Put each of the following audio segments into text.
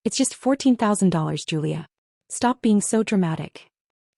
It's just $14,000, Julia. Stop being so dramatic.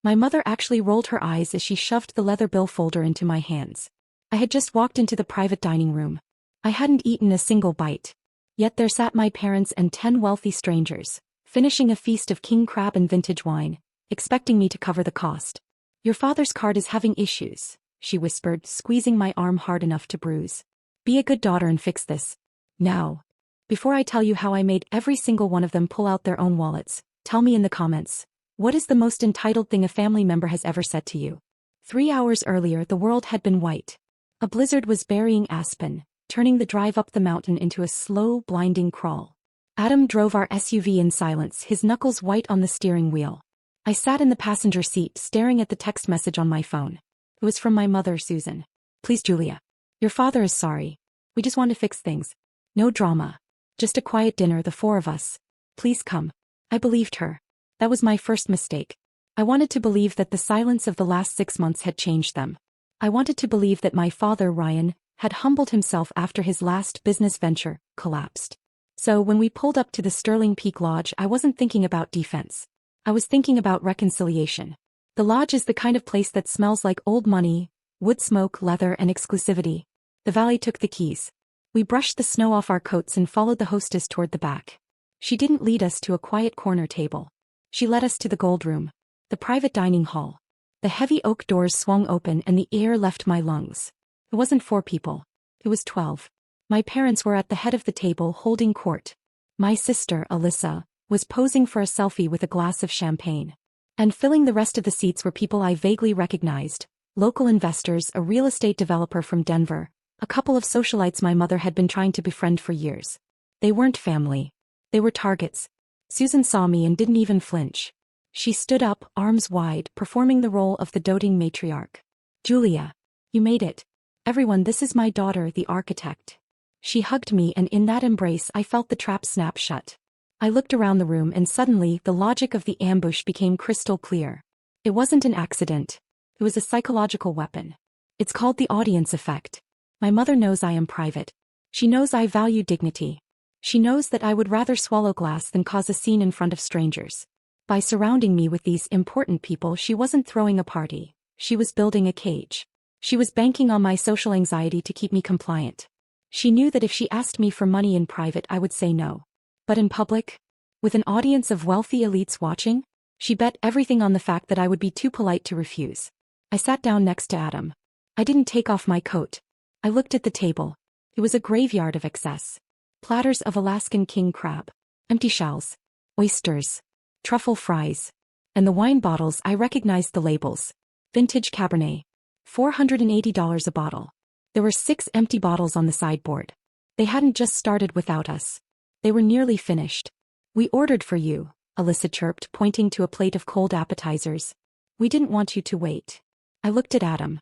My mother actually rolled her eyes as she shoved the leather bill folder into my hands. I had just walked into the private dining room. I hadn't eaten a single bite. Yet there sat my parents and 10 wealthy strangers, finishing a feast of king crab and vintage wine, expecting me to cover the cost. Your father's card is having issues, she whispered, squeezing my arm hard enough to bruise. Be a good daughter and fix this. Now. Before I tell you how I made every single one of them pull out their own wallets, tell me in the comments, what is the most entitled thing a family member has ever said to you? 3 hours earlier the world had been white. A blizzard was burying Aspen, turning the drive up the mountain into a slow, blinding crawl. Adam drove our SUV in silence, his knuckles white on the steering wheel. I sat in the passenger seat staring at the text message on my phone. It was from my mother, Susan. Please, Julia. Your father is sorry. We just want to fix things. No drama. Just a quiet dinner, the 4 of us. Please come. I believed her. That was my first mistake. I wanted to believe that the silence of the last 6 months had changed them. I wanted to believe that my father, Ryan, had humbled himself after his last business venture collapsed. So when we pulled up to the Sterling Peak Lodge, I wasn't thinking about defense. I was thinking about reconciliation. The lodge is the kind of place that smells like old money, wood smoke, leather, and exclusivity. The valet took the keys. We brushed the snow off our coats and followed the hostess toward the back. She didn't lead us to a quiet corner table. She led us to the gold room, the private dining hall. The heavy oak doors swung open and the air left my lungs. It wasn't 4 people. It was 12. My parents were at the head of the table holding court. My sister, Alyssa, was posing for a selfie with a glass of champagne. And filling the rest of the seats were people I vaguely recognized: local investors, a real estate developer from Denver, a couple of socialites my mother had been trying to befriend for years. They weren't family. They were targets. Susan saw me and didn't even flinch. She stood up, arms wide, performing the role of the doting matriarch. Julia. You made it. Everyone, this is my daughter, the architect. She hugged me, and in that embrace I felt the trap snap shut. I looked around the room and suddenly the logic of the ambush became crystal clear. It wasn't an accident. It was a psychological weapon. It's called the audience effect. My mother knows I am private. She knows I value dignity. She knows that I would rather swallow glass than cause a scene in front of strangers. By surrounding me with these important people, she wasn't throwing a party. She was building a cage. She was banking on my social anxiety to keep me compliant. She knew that if she asked me for money in private, I would say no. But in public, with an audience of wealthy elites watching, she bet everything on the fact that I would be too polite to refuse. I sat down next to Adam. I didn't take off my coat. I looked at the table. It was a graveyard of excess. Platters of Alaskan king crab, empty shells, oysters, truffle fries, and the wine bottles. I recognized the labels. Vintage Cabernet. $480 a bottle. There were 6 empty bottles on the sideboard. They hadn't just started without us. They were nearly finished. We ordered for you, Alyssa chirped, pointing to a plate of cold appetizers. We didn't want you to wait. I looked at Adam.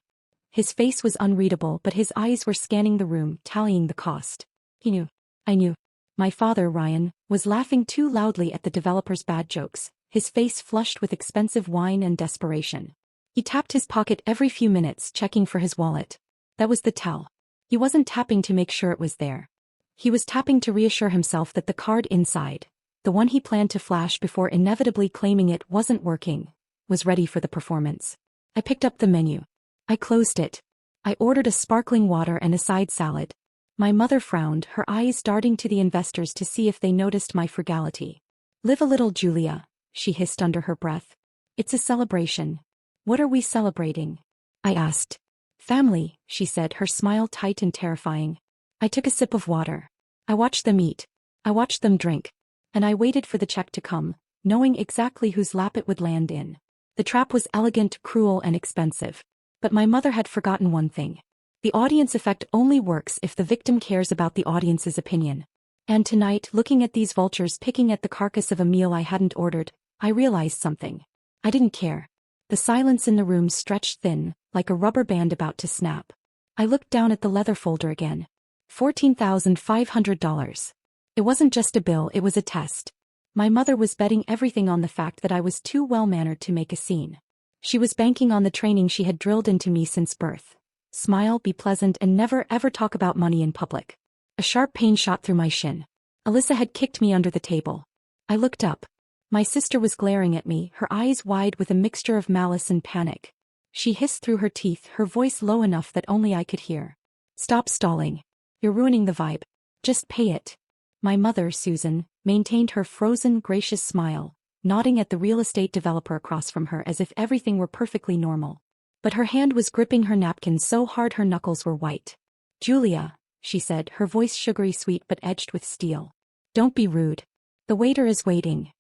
His face was unreadable, but his eyes were scanning the room, tallying the cost. He knew. I knew. My father, Ryan, was laughing too loudly at the developer's bad jokes, his face flushed with expensive wine and desperation. He tapped his pocket every few minutes, checking for his wallet. That was the tell. He wasn't tapping to make sure it was there. He was tapping to reassure himself that the card inside, the one he planned to flash before inevitably claiming it wasn't working, was ready for the performance. I picked up the menu. I closed it. I ordered a sparkling water and a side salad. My mother frowned, her eyes darting to the investors to see if they noticed my frugality. Live a little, Julia, she hissed under her breath. It's a celebration. What are we celebrating? I asked. Family, she said, her smile tight and terrifying. I took a sip of water. I watched them eat. I watched them drink. And I waited for the check to come, knowing exactly whose lap it would land in. The trap was elegant, cruel, and expensive. But my mother had forgotten one thing. The audience effect only works if the victim cares about the audience's opinion. And tonight, looking at these vultures picking at the carcass of a meal I hadn't ordered, I realized something. I didn't care. The silence in the room stretched thin, like a rubber band about to snap. I looked down at the leather folder again. $14,500. It wasn't just a bill, it was a test. My mother was betting everything on the fact that I was too well-mannered to make a scene. She was banking on the training she had drilled into me since birth. Smile, be pleasant, and never ever talk about money in public. A sharp pain shot through my shin. Alyssa had kicked me under the table. I looked up. My sister was glaring at me, her eyes wide with a mixture of malice and panic. She hissed through her teeth, her voice low enough that only I could hear. "Stop stalling. You're ruining the vibe. Just pay it." My mother, Susan, maintained her frozen, gracious smile, nodding at the real estate developer across from her as if everything were perfectly normal. But her hand was gripping her napkin so hard her knuckles were white. "Julia," she said, her voice sugary sweet but edged with steel. "Don't be rude. The waiter is waiting."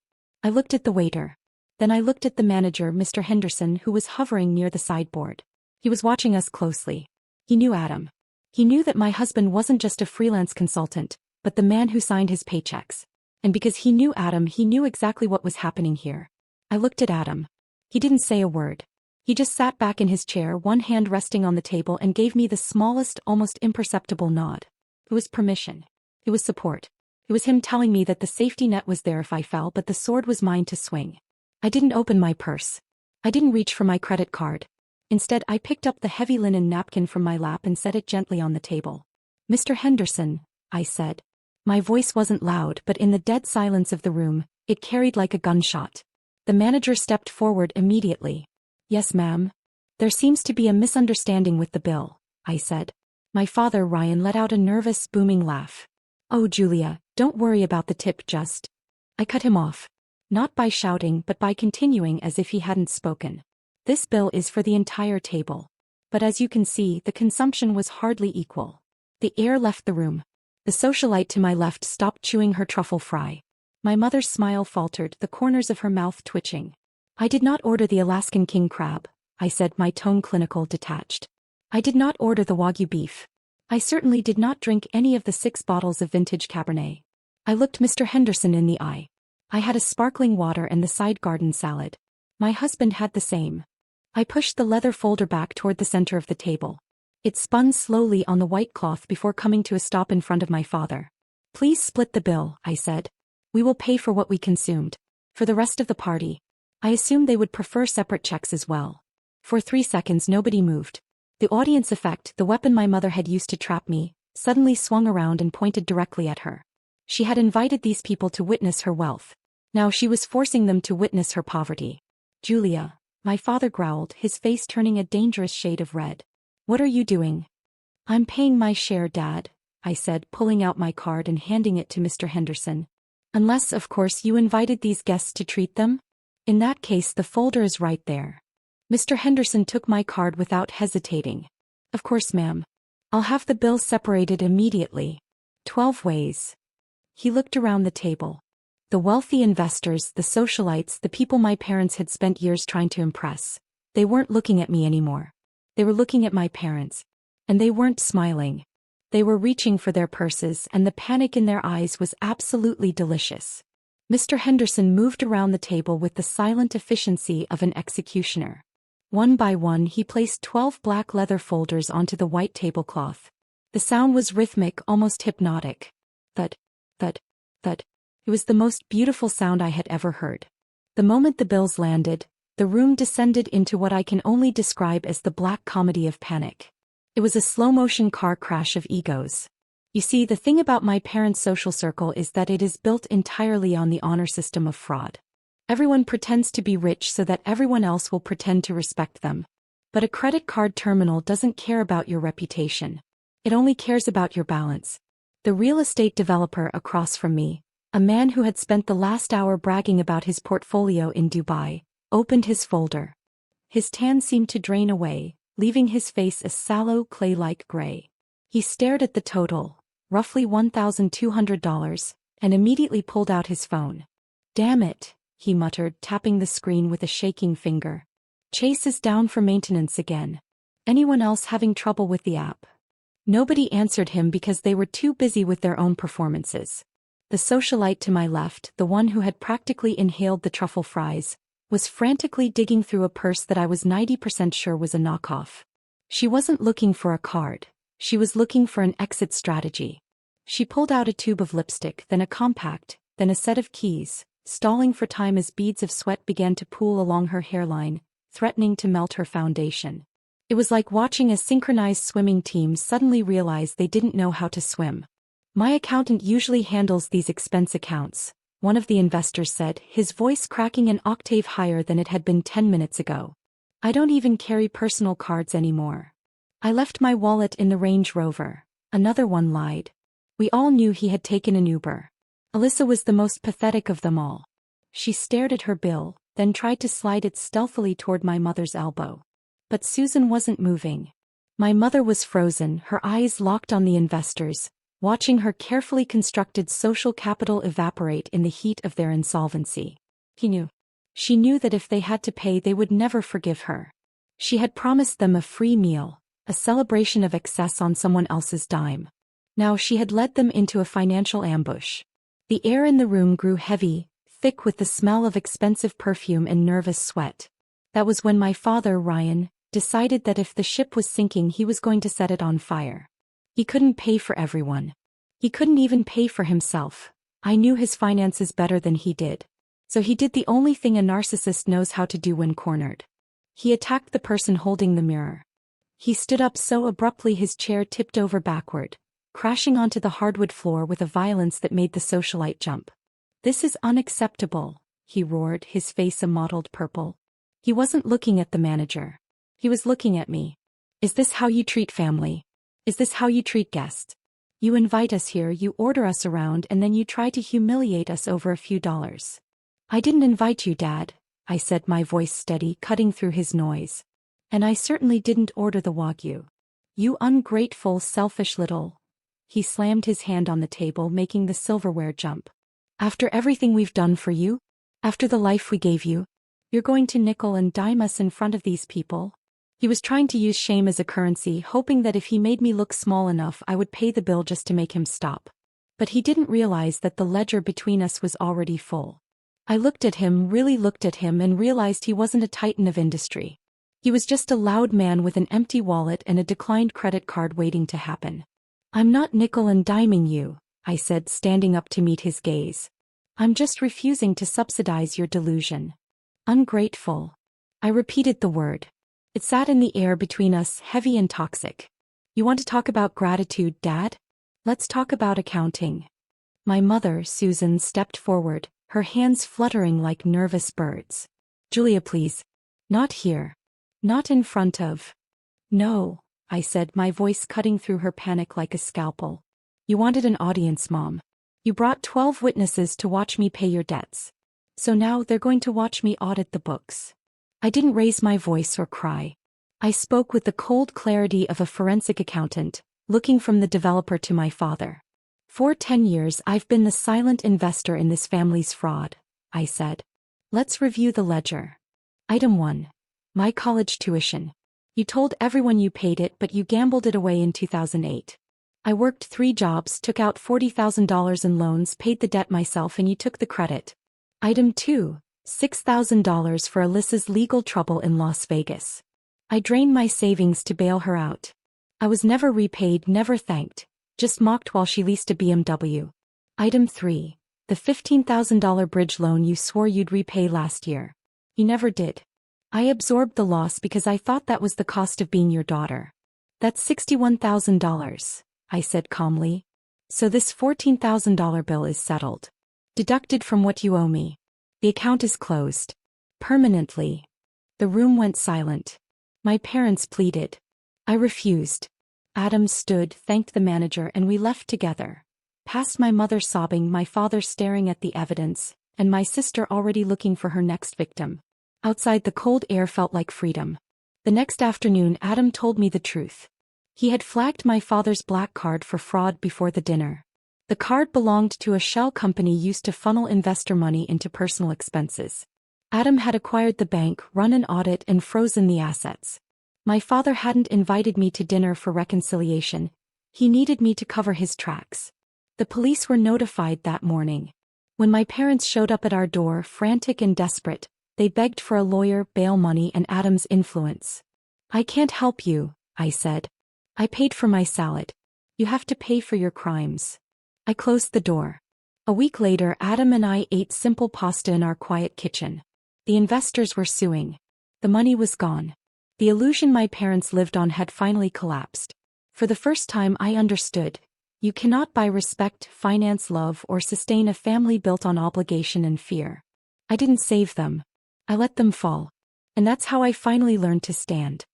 I looked at the waiter. Then I looked at the manager, Mr. Henderson, who was hovering near the sideboard. He was watching us closely. He knew Adam. He knew that my husband wasn't just a freelance consultant, but the man who signed his paychecks. And because he knew Adam, he knew exactly what was happening here. I looked at Adam. He didn't say a word. He just sat back in his chair, one hand resting on the table, and gave me the smallest, almost imperceptible nod. It was permission. It was support. It was him telling me that the safety net was there if I fell, but the sword was mine to swing. I didn't open my purse. I didn't reach for my credit card. Instead, I picked up the heavy linen napkin from my lap and set it gently on the table. "Mr. Henderson," I said. My voice wasn't loud, but in the dead silence of the room, it carried like a gunshot. The manager stepped forward immediately. "Yes, ma'am. There seems to be a misunderstanding with the bill," I said. My father, Ryan, let out a nervous, booming laugh. "Oh, Julia, don't worry about the tip, just..." I cut him off. Not by shouting, but by continuing as if he hadn't spoken. "This bill is for the entire table. But as you can see, the consumption was hardly equal." The air left the room. The socialite to my left stopped chewing her truffle fry. My mother's smile faltered, the corners of her mouth twitching. "I did not order the Alaskan king crab," I said, my tone clinical, detached. "I did not order the Wagyu beef. I certainly did not drink any of the 6 bottles of vintage Cabernet." I looked Mr. Henderson in the eye. "I had a sparkling water and the side garden salad. My husband had the same." I pushed the leather folder back toward the center of the table. It spun slowly on the white cloth before coming to a stop in front of my father. "Please split the bill," I said. "We will pay for what we consumed. For the rest of the party." I assumed they would prefer separate checks as well. For 3 seconds nobody moved. The audience effect, the weapon my mother had used to trap me, suddenly swung around and pointed directly at her. She had invited these people to witness her wealth. Now she was forcing them to witness her poverty. "Julia," my father growled, his face turning a dangerous shade of red. "What are you doing?" "I'm paying my share, Dad," I said, pulling out my card and handing it to Mr. Henderson. "Unless, of course, you invited these guests to treat them? In that case, the folder is right there." Mr. Henderson took my card without hesitating. "Of course, ma'am. I'll have the bill separated immediately. 12 ways." He looked around the table. The wealthy investors, the socialites, the people my parents had spent years trying to impress. They weren't looking at me anymore. They were looking at my parents. And they weren't smiling. They were reaching for their purses, and the panic in their eyes was absolutely delicious. Mr. Henderson moved around the table with the silent efficiency of an executioner. One by one he placed 12 black leather folders onto the white tablecloth. The sound was rhythmic, almost hypnotic. Thud, thud, thud. It was the most beautiful sound I had ever heard. The moment the bills landed, the room descended into what I can only describe as the black comedy of panic. It was a slow-motion car crash of egos. You see, the thing about my parents' social circle is that it is built entirely on the honor system of fraud. Everyone pretends to be rich so that everyone else will pretend to respect them. But a credit card terminal doesn't care about your reputation. It only cares about your balance. The real estate developer across from me, a man who had spent the last hour bragging about his portfolio in Dubai, opened his folder. His tan seemed to drain away, leaving his face a sallow, clay-like gray. He stared at the total, roughly $1,200, and immediately pulled out his phone. "Damn it," he muttered, tapping the screen with a shaking finger. "Chase is down for maintenance again. Anyone else having trouble with the app?" Nobody answered him because they were too busy with their own performances. The socialite to my left, the one who had practically inhaled the truffle fries, was frantically digging through a purse that I was 90% sure was a knockoff. She wasn't looking for a card. She was looking for an exit strategy. She pulled out a tube of lipstick, then a compact, then a set of keys, stalling for time as beads of sweat began to pool along her hairline, threatening to melt her foundation. It was like watching a synchronized swimming team suddenly realize they didn't know how to swim. My accountant usually handles these expense accounts, one of the investors said, his voice cracking an octave higher than it had been 10 minutes ago. I don't even carry personal cards anymore. I left my wallet in the Range Rover. Another one lied. We all knew he had taken an Uber. Alyssa was the most pathetic of them all. She stared at her bill, then tried to slide it stealthily toward my mother's elbow. But Susan wasn't moving. My mother was frozen, her eyes locked on the investors, watching her carefully constructed social capital evaporate in the heat of their insolvency. He knew. She knew that if they had to pay, they would never forgive her. She had promised them a free meal, a celebration of excess on someone else's dime. Now she had led them into a financial ambush. The air in the room grew heavy, thick with the smell of expensive perfume and nervous sweat. That was when my father, Ryan, decided that if the ship was sinking, he was going to set it on fire. He couldn't pay for everyone. He couldn't even pay for himself. I knew his finances better than he did. So he did the only thing a narcissist knows how to do when cornered. He attacked the person holding the mirror. He stood up so abruptly his chair tipped over backward, crashing onto the hardwood floor with a violence that made the socialite jump. "This is unacceptable," he roared, his face a mottled purple. He wasn't looking at the manager. He was looking at me. "Is this how you treat family? Is this how you treat guests? You invite us here, you order us around, and then you try to humiliate us over a few dollars." "I didn't invite you, Dad," I said, my voice steady, cutting through his noise. "And I certainly didn't order the Wagyu. You ungrateful, selfish little..." He slammed his hand on the table, making the silverware jump. "After everything we've done for you? After the life we gave you? You're going to nickel and dime us in front of these people?" He was trying to use shame as a currency, hoping that if he made me look small enough I would pay the bill just to make him stop. But he didn't realize that the ledger between us was already full. I looked at him, really looked at him, and realized he wasn't a titan of industry. He was just a loud man with an empty wallet and a declined credit card waiting to happen. "I'm not nickel and diming you," I said, standing up to meet his gaze. "I'm just refusing to subsidize your delusion." Ungrateful. I repeated the word. It sat in the air between us, heavy and toxic. "You want to talk about gratitude, Dad? Let's talk about accounting." My mother, Susan, stepped forward, her hands fluttering like nervous birds. "Julia, please. Not here. Not in front of..." "No," I said, my voice cutting through her panic like a scalpel. "You wanted an audience, Mom. You brought 12 witnesses to watch me pay your debts. So now they're going to watch me audit the books." I didn't raise my voice or cry. I spoke with the cold clarity of a forensic accountant, looking from the developer to my father. "For 10 years I've been the silent investor in this family's fraud," I said. "Let's review the ledger. Item 1. My college tuition. You told everyone you paid it, but you gambled it away in 2008. I worked 3 jobs, took out $40,000 in loans, paid the debt myself, and you took the credit. Item 2. $6,000 for Alyssa's legal trouble in Las Vegas. I drained my savings to bail her out. I was never repaid, never thanked, just mocked while she leased a BMW. Item 3. The $15,000 bridge loan you swore you'd repay last year. You never did. I absorbed the loss because I thought that was the cost of being your daughter. That's $61,000, I said calmly. So this $14,000 bill is settled. Deducted from what you owe me. The account is closed. Permanently." The room went silent. My parents pleaded. I refused. Adam stood, thanked the manager, and we left together. Past my mother sobbing, my father staring at the evidence, and my sister already looking for her next victim. Outside, the cold air felt like freedom. The next afternoon, Adam told me the truth. He had flagged my father's black card for fraud before the dinner. The card belonged to a shell company used to funnel investor money into personal expenses. Adam had acquired the bank, run an audit, and frozen the assets. My father hadn't invited me to dinner for reconciliation. He needed me to cover his tracks. The police were notified that morning. When my parents showed up at our door, frantic and desperate, they begged for a lawyer, bail money, and Adam's influence. "I can't help you," I said. "I paid for my salad. You have to pay for your crimes." I closed the door. A week later, Adam and I ate simple pasta in our quiet kitchen. The investors were suing. The money was gone. The illusion my parents lived on had finally collapsed. For the first time I understood. You cannot buy respect, finance love, or sustain a family built on obligation and fear. I didn't save them. I let them fall. And that's how I finally learned to stand.